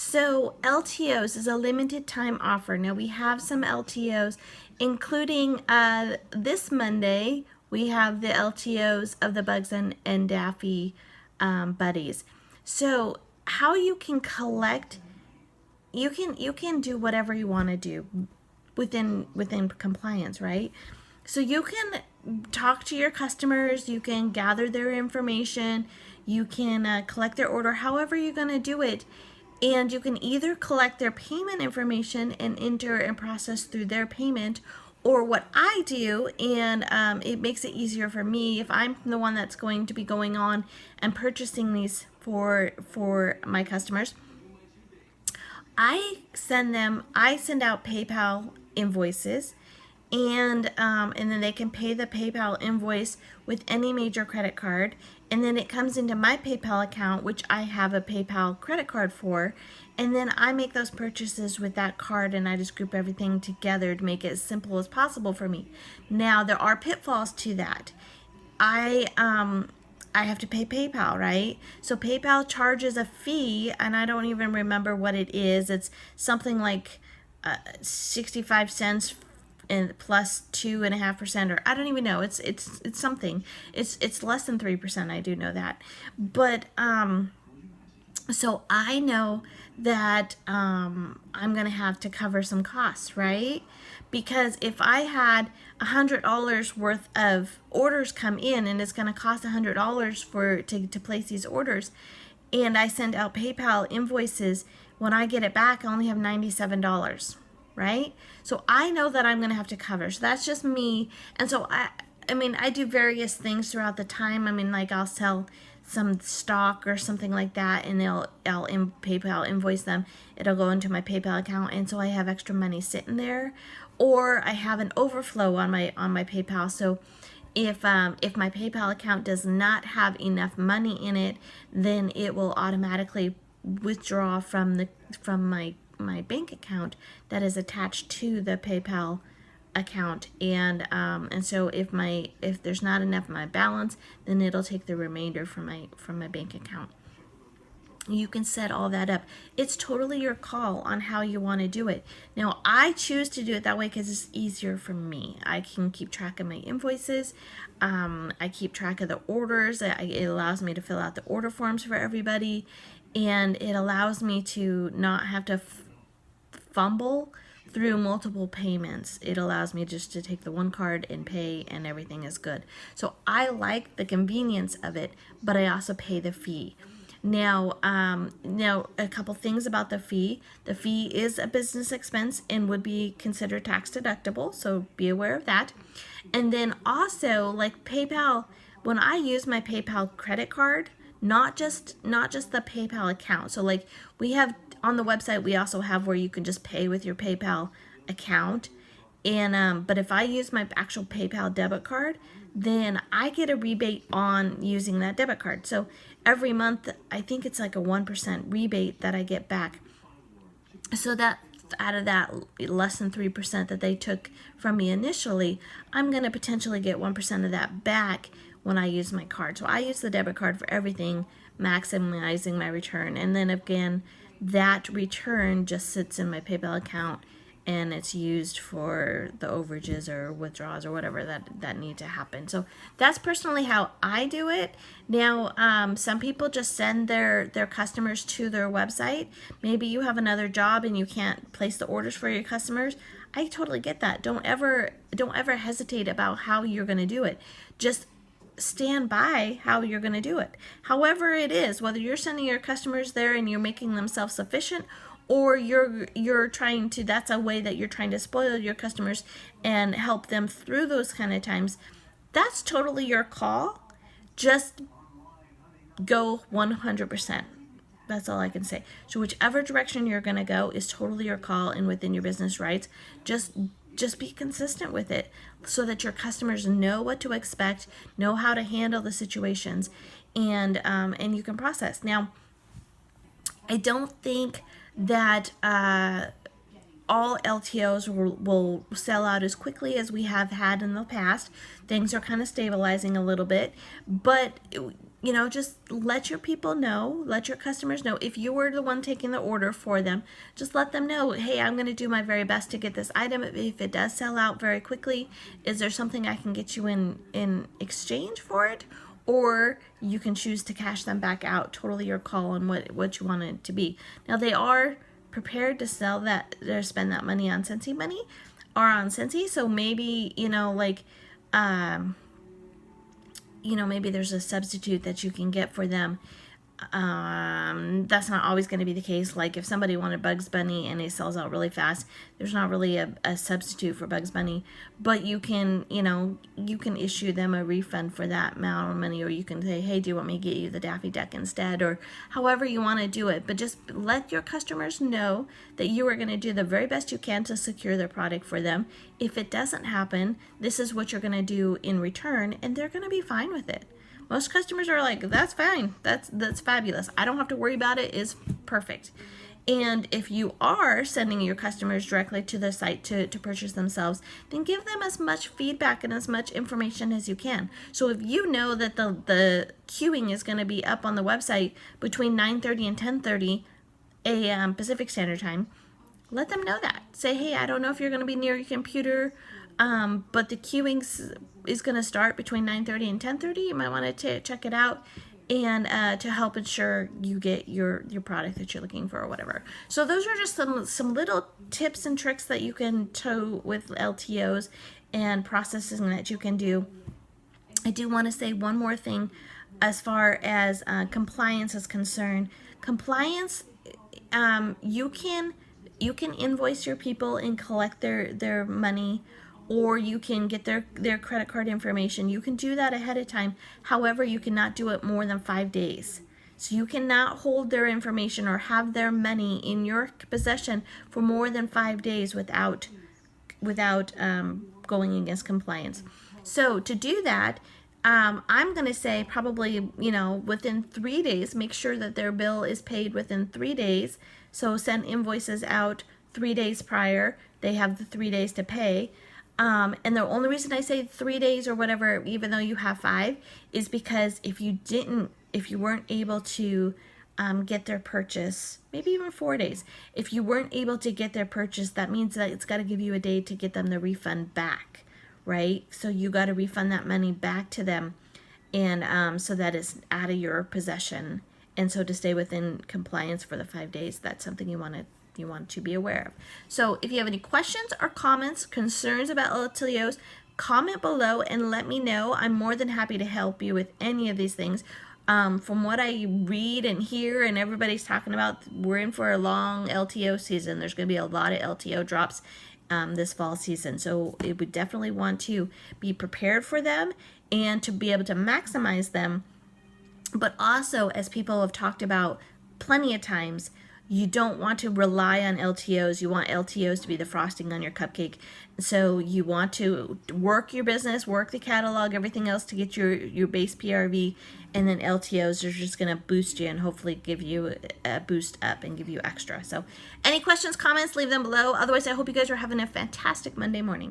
So LTOs is a limited time offer. Now we have some LTOs, including this Monday. We have the LTOs of the Bugs and Daffy buddies. So how you can collect, you can do whatever you want to do within compliance, right? So you can talk to your customers, you can gather their information, you can collect their order, however you're going to do it. And you can either collect their payment information and enter and process through their payment, or what I do, and it makes it easier for me if I'm the one that's going to be going on and purchasing these for my customers. I send out PayPal invoices, and then they can pay the PayPal invoice with any major credit card, and then it comes into my PayPal account, which I have a PayPal credit card for, and then I make those purchases with that card, and I just group everything together to make it as simple as possible for me. Now there are pitfalls to that. I have to pay PayPal, right? So PayPal charges a fee, and I don't even remember what it is. It's something like 65 cents and plus 2.5%, or I don't even know. It's something. It's less than 3%. I do know that, but so I know that I'm gonna have to cover some costs, right? Because if I had $100 worth of orders come in, and it's gonna cost $100 to place these orders, and I send out PayPal invoices, when I get it back, I only have $97, right? So I know that I'm going to have to cover. So that's just me. And so I do various things throughout the time. Like I'll sell some stock or something like that, and I'll PayPal invoice them. It'll go into my PayPal account, and so I have extra money sitting there, or I have an overflow on my PayPal. So if my PayPal account does not have enough money in it, then it will automatically withdraw from my bank account that is attached to the PayPal account, and so if there's not enough in my balance, then it'll take the remainder from my bank account. You can set all that up. It's totally your call on how you want to do it. Now, I choose to do it that way because it's easier for me. I can keep track of my invoices. I keep track of the orders. It allows me to fill out the order forms for everybody, and it allows me to not have to fumble through multiple payments. It allows me just to take the one card and pay, and everything is good. So I like the convenience of it, but I also pay the fee. Now a couple things about the fee. The fee is a business expense and would be considered tax deductible, so be aware of that. And then also, like PayPal, when I use my PayPal credit card, not just the PayPal account. So like we have on the website, we also have where you can just pay with your PayPal account. And but if I use my actual PayPal debit card, then I get a rebate on using that debit card. So every month, I think it's like a 1% rebate that I get back. So that out of that less than 3% that they took from me initially, I'm going to potentially get 1% of that back when I use my card. So I use the debit card for everything, maximizing my return. And then again, that return just sits in my PayPal account, and it's used for the overages or withdrawals or whatever that need to happen. So that's personally how I do it. Now, some people just send their customers to their website. Maybe you have another job and you can't place the orders for your customers. I totally get that. Don't ever hesitate about how you're going to do it. Just stand by how you're going to do it. However it is, whether you're sending your customers there and you're making them self-sufficient, or you're trying to, that's a way that you're trying to spoil your customers and help them through those kind of times, that's totally your call. Just go 100%. That's all I can say. So whichever direction you're going to go is totally your call and within your business rights. Just be consistent with it so that your customers know what to expect, know how to handle the situations, and you can process. Now, I don't think that all LTOs will sell out as quickly as we have had in the past. Things are kind of stabilizing a little bit, but you know, just let your people know, let your customers know. If you were the one taking the order for them, just let them know, hey, I'm going to do my very best to get this item. If it does sell out very quickly, is there something I can get you in exchange for it? Or you can choose to cash them back out. Totally your call on what you want it to be. Now, they are prepared to sell that or spend that money on Scentsy money or on Scentsy. So maybe, maybe there's a substitute that you can get for them. That's not always going to be the case. Like if somebody wanted Bugs Bunny and it sells out really fast, there's not really a substitute for Bugs Bunny, but you can issue them a refund for that amount of money, or you can say, hey, do you want me to get you the Daffy Duck instead, or however you want to do it. But just let your customers know that you are going to do the very best you can to secure their product for them. If it doesn't happen, this is what you're going to do in return, and they're going to be fine with it. Most customers are like, that's fine. That's fabulous. I don't have to worry about it. It's perfect. And if you are sending your customers directly to the site to purchase themselves, then give them as much feedback and as much information as you can. So if you know that the queuing is going to be up on the website between 9:30 and 10:30 a.m. Pacific Standard Time, let them know that. Say, hey, I don't know if you're going to be near your computer, but the queuing is going to start between 9:30 and 10:30. You might want to check it out, and to help ensure you get your product that you're looking for or whatever. So those are just some little tips and tricks that you can tow with LTOs and processing that you can do. I do want to say one more thing as far as compliance is concerned. Compliance, you can invoice your people and collect their money, or you can get their credit card information. You can do that ahead of time. However, you cannot do it more than 5 days. So you cannot hold their information or have their money in your possession for more than 5 days without going against compliance. So to do that, I'm going to say probably, within 3 days, make sure that their bill is paid within 3 days. So send invoices out 3 days prior. They have the 3 days to pay. And the only reason I say 3 days or whatever, even though you have 5, is because if you weren't able to get their purchase, maybe even 4 days, if you weren't able to get their purchase, that means that it's got to give you a day to get them the refund back, right? So you got to refund that money back to them, and so that it's out of your possession. And so to stay within compliance for the 5 days, that's something you want to be aware of. So if you have any questions or comments, concerns about LTOs, comment below and let me know. I'm more than happy to help you with any of these things. From what I read and hear and everybody's talking about, we're in for a long LTO season. There's going to be a lot of LTO drops this fall season. So we definitely want to be prepared for them and to be able to maximize them. But also, as people have talked about plenty of times, you don't want to rely on LTOs. You want LTOs to be the frosting on your cupcake. So you want to work your business, work the catalog, everything else to get your base PRV, and then LTOs are just going to boost you and hopefully give you a boost up and give you extra. So any questions, comments, leave them below. Otherwise, I hope you guys are having a fantastic Monday morning.